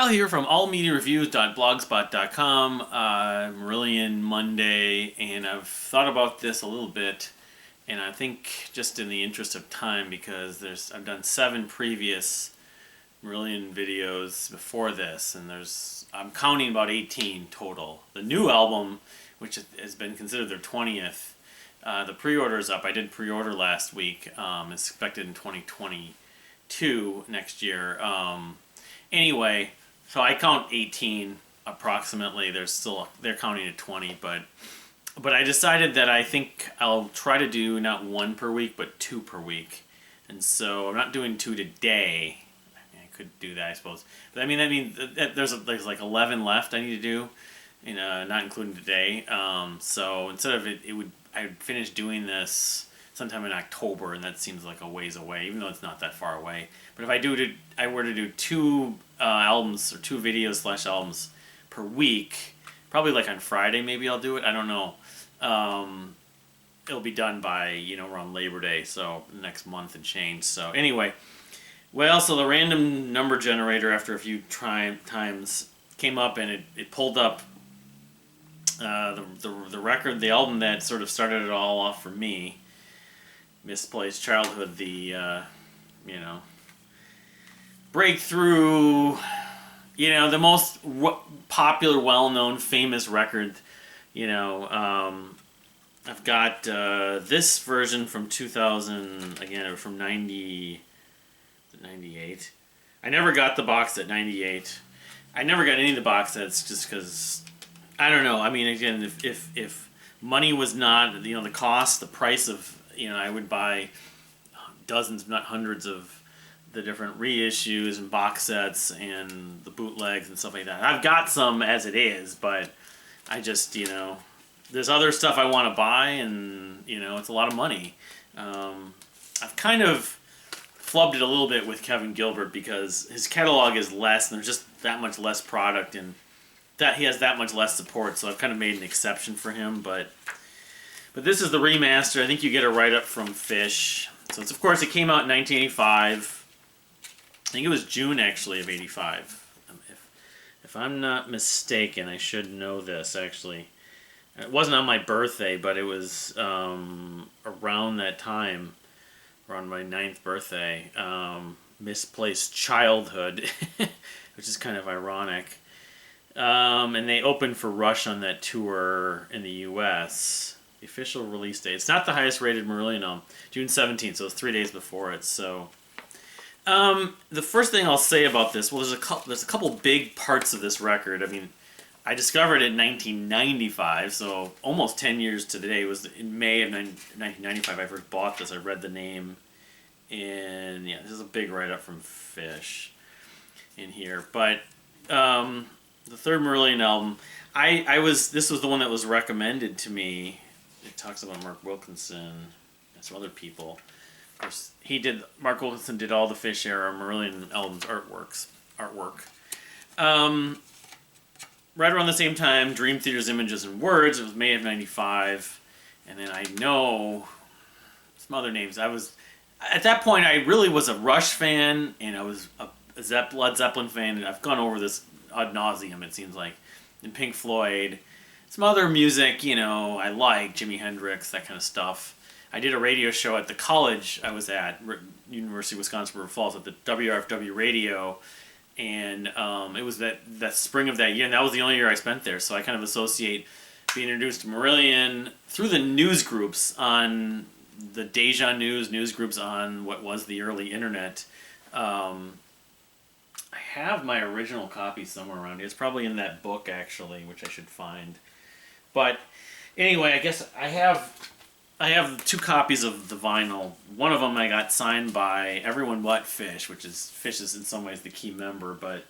Kyle here from allmediareviews.blogspot.com, Marillion Monday, and I've thought about this a little bit, and I think just in the interest of time, because I've done 7 previous Marillion videos before this, and I'm counting about 18 total. The new album, which has been considered their 20th, the pre-order is up. I did pre-order last week. It's expected in 2022 next year. Anyway, so I count 18 approximately. They're counting at 20, but I decided that I think I'll try to do not 1 per week, but 2 per week. And so I'm not doing 2 today. I could do that, I suppose. But I mean there's like 11 left I need to do, not including today. So instead of I'd finish doing this sometime in October, and that seems like a ways away, even though it's not that far away. But if I were to do 2 albums or 2 videos / albums per week, probably like on Friday maybe I'll do it. I don't know. It'll be done by around Labor Day, so next month and change. So anyway, so the random number generator after a few times came up, and it pulled up the record, the album that sort of started it all off for me. Misplaced Childhood, the breakthrough, the most popular, well-known, famous record. I've got this version from 2000, again, from 98. I never got the box set 98. I never got any of the box sets just because, I don't know. I mean, again, if money was not, the cost, the price of, I would buy dozens, if not hundreds, of the different reissues and box sets and the bootlegs and stuff like that. I've got some as it is, but I just, there's other stuff I want to buy, and, it's a lot of money. I've kind of flubbed it a little bit with Kevin Gilbert because his catalog is less, and there's just that much less product, and that he has that much less support, so I've kind of made an exception for him, but this is the remaster. I think you get a write-up from Fish. So of course, it came out in 1985. I think it was June, actually, of 85. If I'm not mistaken, I should know this, actually. It wasn't on my birthday, but it was around that time, around my 9th birthday. Misplaced Childhood, which is kind of ironic. And they opened for Rush on that tour in the U.S., the official release date. It's not the highest rated Marillion album. June 17th, so it's 3 days before it. So, the first thing I'll say about this, there's a couple big parts of this record. I mean, I discovered it in 1995, so almost 10 years to today. It was in May of 1995 I first bought this. I read the name, and yeah, this is a big write-up from Fish in here. But the third Marillion album, this was the one that was recommended to me. It talks about Mark Wilkinson and some other people. Of course, Mark Wilkinson did all the Fish era Marillion albums artwork. Right around the same time, Dream Theater's Images and Words. It was May of 95. And then I know some other names. At that point, I really was a Rush fan, and I was a Led Zeppelin fan, and I've gone over this ad nauseum, it seems like. And Pink Floyd. Some other music, I like, Jimi Hendrix, that kind of stuff. I did a radio show at the college I was at, University of Wisconsin River Falls, at the WRFW radio, and it was that spring of that year, and that was the only year I spent there, so I kind of associate being introduced to Marillion through the news groups on the Deja news groups on what was the early internet. I have my original copy somewhere around here. It's probably in that book, actually, which I should find. But anyway, I guess I have 2 copies of the vinyl. One of them I got signed by everyone but Fish, Fish is in some ways the key member. But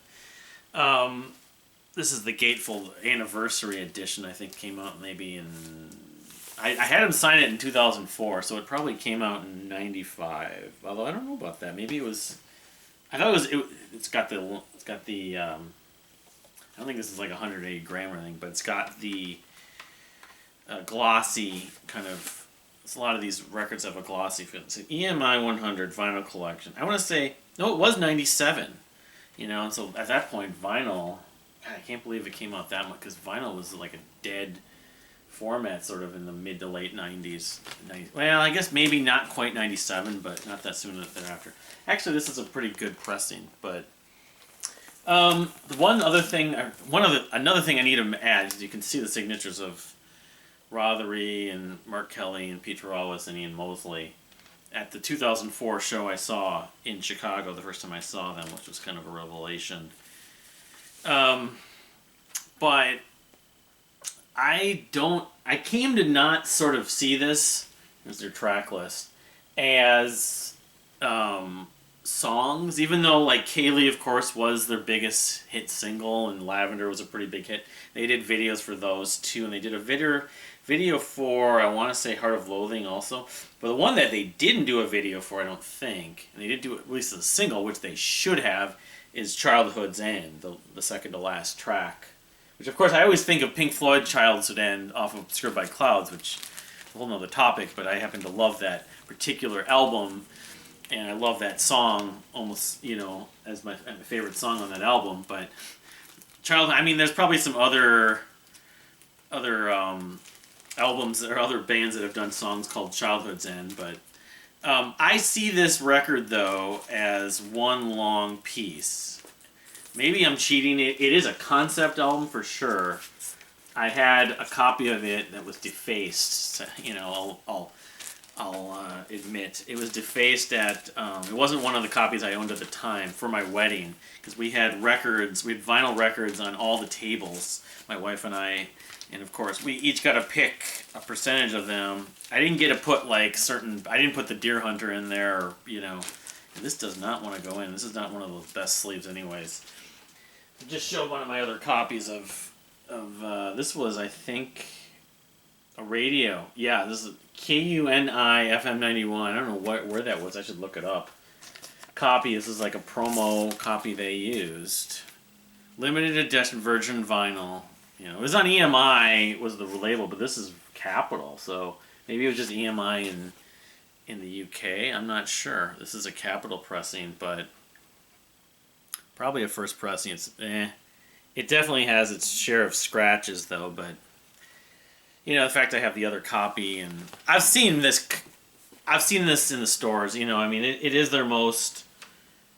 this is the Gateful Anniversary Edition. I think came out maybe in. I had him sign it in 2004, so it probably came out in 95. Although I don't know about that. Maybe it was. I thought it was. It's got the. I don't think this is like 180 gram or anything, but it's got the glossy kind of. A lot of these records have a glossy feel. It's an EMI 100 vinyl collection. I want to say no, it was 97. And so at that point, vinyl, God, I can't believe it came out that much, because vinyl was like a dead format sort of in the mid to late 90s. Well, I guess maybe not quite 97, but not that soon thereafter. Actually, this is a pretty good pressing, but another thing I need to add is you can see the signatures of Rothery and Mark Kelly and Pete Rawas and Ian Mosley at the 2004 show I saw in Chicago, the first time I saw them, which was kind of a revelation. But I came to not sort of see this, here's their track list, as songs, even though like Kaylee, of course, was their biggest hit single, and Lavender was a pretty big hit. They did videos for those too, and they did a video for, I want to say, Heart of Loathing also. But the one that they didn't do a video for, I don't think, and they did do at least a single, which they should have, is Childhood's End, the second to last track. Which, of course, I always think of Pink Floyd Childhood's End off of Obscured by Clouds, which is a whole nother topic, but I happen to love that particular album, and I love that song almost, as my favorite song on that album. But there's probably some other albums or other bands that have done songs called Childhood's End, but I see this record, though, as one long piece. Maybe I'm cheating. It is a concept album for sure. I had a copy of it that was defaced. So, I'll admit it was defaced at. It wasn't one of the copies I owned at the time for my wedding, because we had records. We had vinyl records on all the tables. My wife and I, and of course we each got to pick a percentage of them. I didn't get to put I didn't put the Deer Hunter in there, or This does not want to go in. This is not one of those best sleeves, anyways. Just showed one of my other copies of this was, I think, a radio. Yeah, this is KUNI FM 91. I don't know where that was. I should look it up. Copy. This is like a promo copy they used. Limited edition virgin vinyl. It was on EMI, was the label, but this is Capitol, so maybe it was just EMI in the UK. I'm not sure. This is a Capitol pressing, but probably a first pressing. It definitely has its share of scratches, though, but the fact I have the other copy, and I've seen this in the stores. It is their most,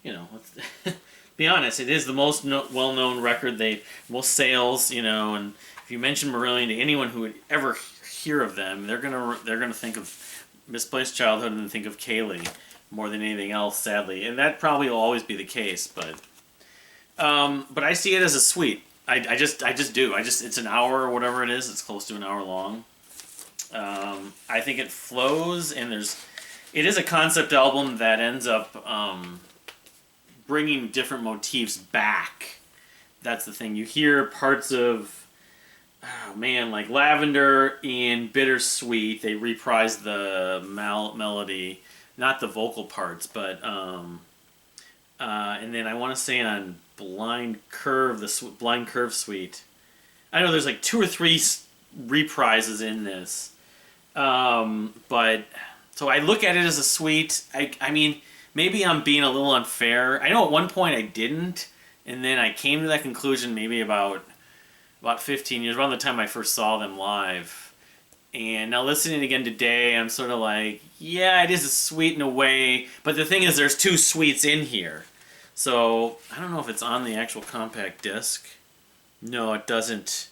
let's be honest, it is the most well-known record. Most sales, and if you mention Marillion to anyone who would ever hear of them, they're gonna think of Misplaced Childhood and think of Kaylee more than anything else, sadly, and that probably will always be the case, but I see it as a suite. I just do. It's an hour or whatever it is. It's close to an hour long. I think it flows, and it is a concept album that ends up bringing different motifs back. That's the thing. You hear parts of, like Lavender and Bittersweet. They reprise the melody, not the vocal parts, but and then I want to say on Blind Curve, the Blind Curve Suite, I know there's like 2 or 3 reprises in this, but so I look at it as a suite. I mean, maybe I'm being a little unfair. I know at one point I didn't, and then I came to that conclusion maybe about 15 years, around the time I first saw them live. And now listening again today, I'm sort of like, yeah, it is a suite in a way, but the thing is there's 2 suites in here. So, I don't know if it's on the actual compact disc. No, it doesn't.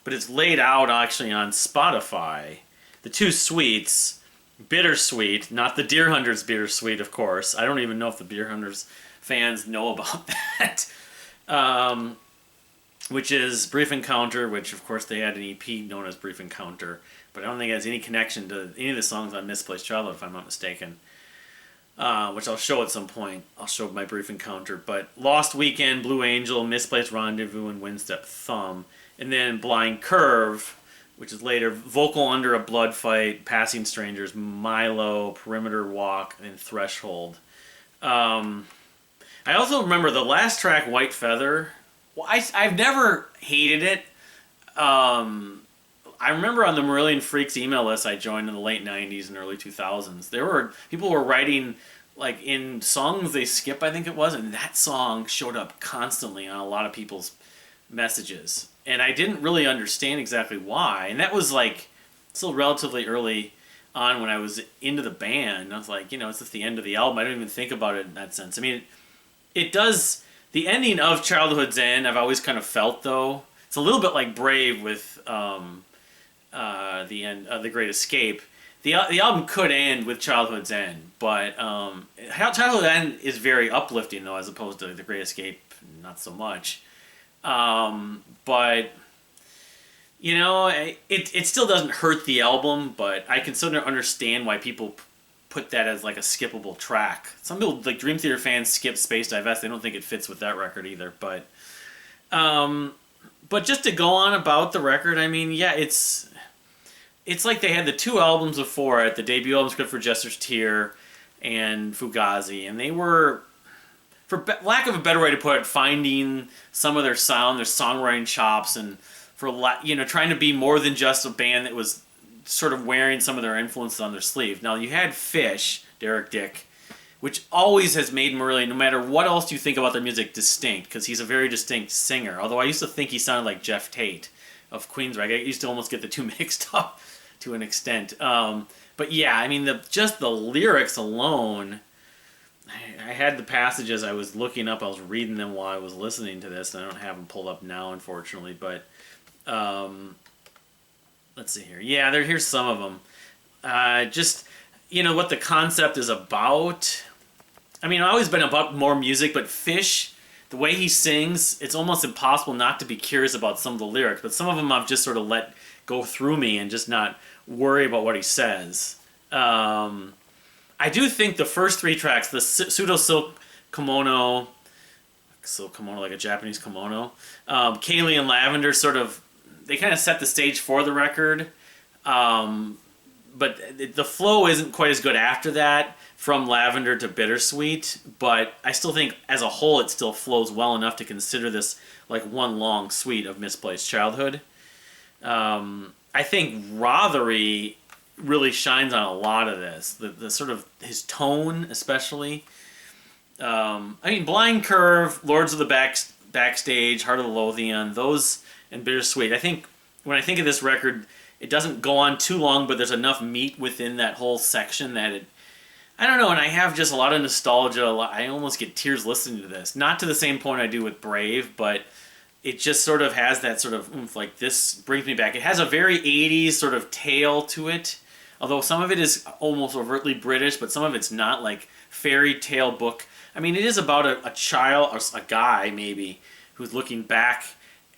But it's laid out actually on Spotify. The 2 suites, Bittersweet, not the Deer Hunters Bittersweet, of course. I don't even know if the Deer Hunters fans know about that. Which is Brief Encounter, which of course they had an EP known as Brief Encounter. But I don't think it has any connection to any of the songs on Misplaced Childhood, if I'm not mistaken. Which I'll show at some point. I'll show my Brief Encounter. But Lost Weekend, Blue Angel, Misplaced Rendezvous, and Windstep Thumb. And then Blind Curve, which is later Vocal Under a Blood Fight, Passing Strangers, Milo, Perimeter Walk, and Threshold. I also remember the last track, White Feather. Well, I've never hated it. I remember on the Marillion Freaks email list I joined in the late 90s and early 2000s, people were writing like in songs they skip, I think it was, and that song showed up constantly on a lot of people's messages, and I didn't really understand exactly why. And that was like still relatively early on when I was into the band. I was like, it's just the end of the album. I don't even think about it in that sense. I mean, it does. The ending of Childhood's End, I've always kind of felt though. It's a little bit like Brave with the end of The Great Escape. The album could end with Childhood's End, but Childhood's End is very uplifting though, as opposed to The Great Escape, not so much. But it still doesn't hurt the album, but I can sort of understand why people put that as like a skippable track. Some people, like Dream Theater fans, skip Space Divest. They don't think it fits with that record either. But just to go on about the record, I mean, yeah, it's like they had the two albums before it. The debut album's Good for Jester's Tear and Fugazi, and they were, for lack of a better way to put it, finding some of their sound, their songwriting chops, and for trying to be more than just a band that was sort of wearing some of their influences on their sleeve. Now you had Fish, Derek Dick, which always has made Marillion, no matter what else you think about their music, distinct, because he's a very distinct singer. Although I used to think he sounded like Jeff Tate of Queensrÿche. I used to almost get the two mixed up to an extent. But yeah, I mean, just the lyrics alone. I had the passages I was looking up. I was reading them while I was listening to this, and I don't have them pulled up now, unfortunately. But let's see here. Yeah, here's some of them. Just, what the concept is about. I mean, I've always been about more music, but Fish, the way he sings, it's almost impossible not to be curious about some of the lyrics. But some of them I've just sort of let go through me and just not worry about what he says. I do think the first three tracks, the Pseudo Silk Kimono like a Japanese kimono, Kaylee and Lavender, sort of, they kind of set the stage for the record. But the flow isn't quite as good after that, from Lavender to Bittersweet, but I still think as a whole it still flows well enough to consider this like one long suite of Misplaced Childhood. I think Rothery really shines on a lot of this. The sort of his tone, especially. I mean, Blind Curve, Lords of the Backstage, Heart of the Lothian, those, and Bittersweet. I think when I think of this record, it doesn't go on too long, but there's enough meat within that whole section that I don't know, and I have just a lot of nostalgia. I almost get tears listening to this. Not to the same point I do with Brave, but it just sort of has that sort of oomph, like this brings me back. It has a very 80s sort of tale to it, although some of it is almost overtly British, but some of it's not, like fairy tale book. I mean, it is about a child, or a guy maybe, who's looking back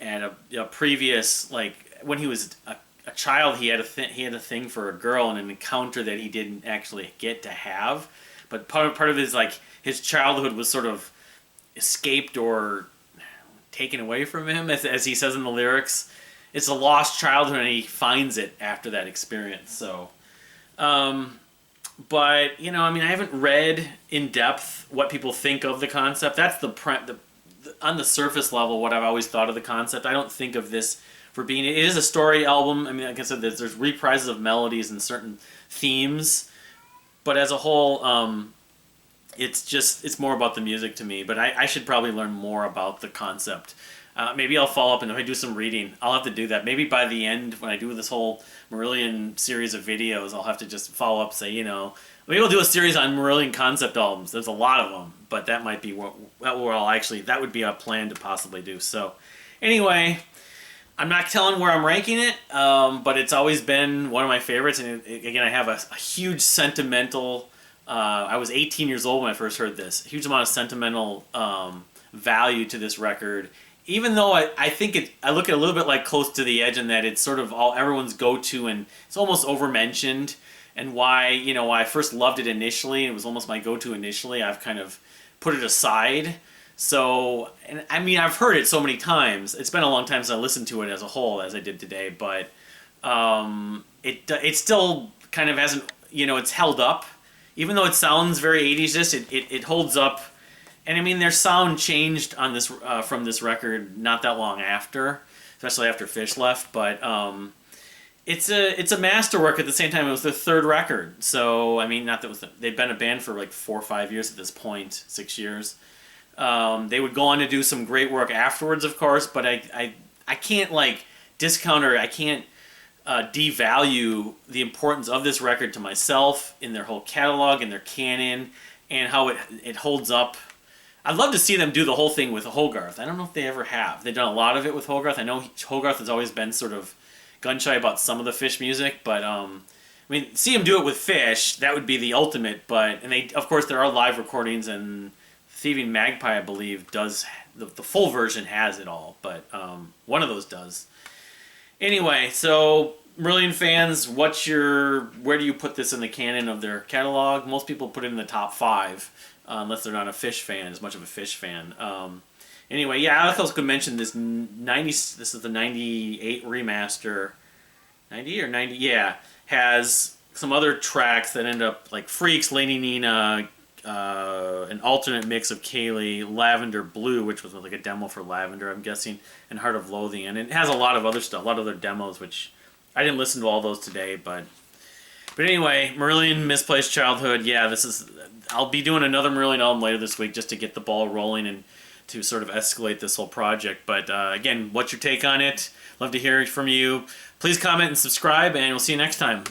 at a previous, like when he was a child, he had a thing for a girl, and an encounter that he didn't actually get to have. But part of his childhood was sort of escaped or taken away from him, as he says in the lyrics. It's a lost childhood, and he finds it after that experience. So, but I mean, I haven't read in depth what people think of the concept. That's on the surface level what I've always thought of the concept. I don't think of this for being, it is a story album. I mean, like I said, there's reprises of melodies and certain themes, but as a whole, it's more about the music to me. But I should probably learn more about the concept. Maybe I'll follow up, and if I do some reading, I'll have to do that. Maybe by the end, when I do this whole Marillion series of videos, I'll have to just follow up, say, maybe we'll do a series on Marillion concept albums. There's a lot of them, but that might be that would be a plan to possibly do. So, anyway, I'm not telling where I'm ranking it, but it's always been one of my favorites. And again, I have a huge sentimental. I was 18 years old when I first heard this. A huge amount of sentimental value to this record. Even though I think I look at it a little bit like Close to the Edge, in that it's sort of everyone's go-to, and it's almost over-mentioned. And why I first loved it initially, and it was almost my go-to initially, I've kind of put it aside. So, and I mean, I've heard it so many times. It's been a long time since I listened to it as a whole, as I did today. But it still kind of hasn't, it's held up. Even though it sounds very 80s-ish, it holds up. And I mean, their sound changed on this from this record not that long after, especially after Fish left. But it's a masterwork. At the same time, it was their third record. So I mean, not that it was they've been a band for like 4 or 5 years at this point, 6 years. They would go on to do some great work afterwards, of course, but I can't like discount or I can't devalue the importance of this record to myself in their whole catalog and their canon and how it holds up. I'd love to see them do the whole thing with Hogarth. I don't know if they ever have. They've done a lot of it with Hogarth. I know Hogarth has always been sort of gun-shy about some of the Fish music, but I mean, see him do it with Fish, that would be the ultimate. But and they, of course, there are live recordings, and Thieving Magpie, I believe, does the full version has it all, but one of those does. Anyway, so Marillion fans, where do you put this in the canon of their catalog? Most people put it in the top 5, unless they're not a Fish fan, as much of a Fish fan. Anyway, yeah, I also could mention this This is the '98 remaster, 90 or 90, yeah, has some other tracks that end up like Freaks, Lady Nina, an alternate mix of Kaylee, Lavender Blue, which was like a demo for Lavender, I'm guessing, and Heart of Loathing, and it has a lot of other stuff, a lot of other demos, which I didn't listen to all those today, but anyway, Marillion Misplaced Childhood, yeah, I'll be doing another Marillion album later this week just to get the ball rolling and to sort of escalate this whole project. But again, what's your take on it? Love to hear from you. Please comment and subscribe, and we'll see you next time.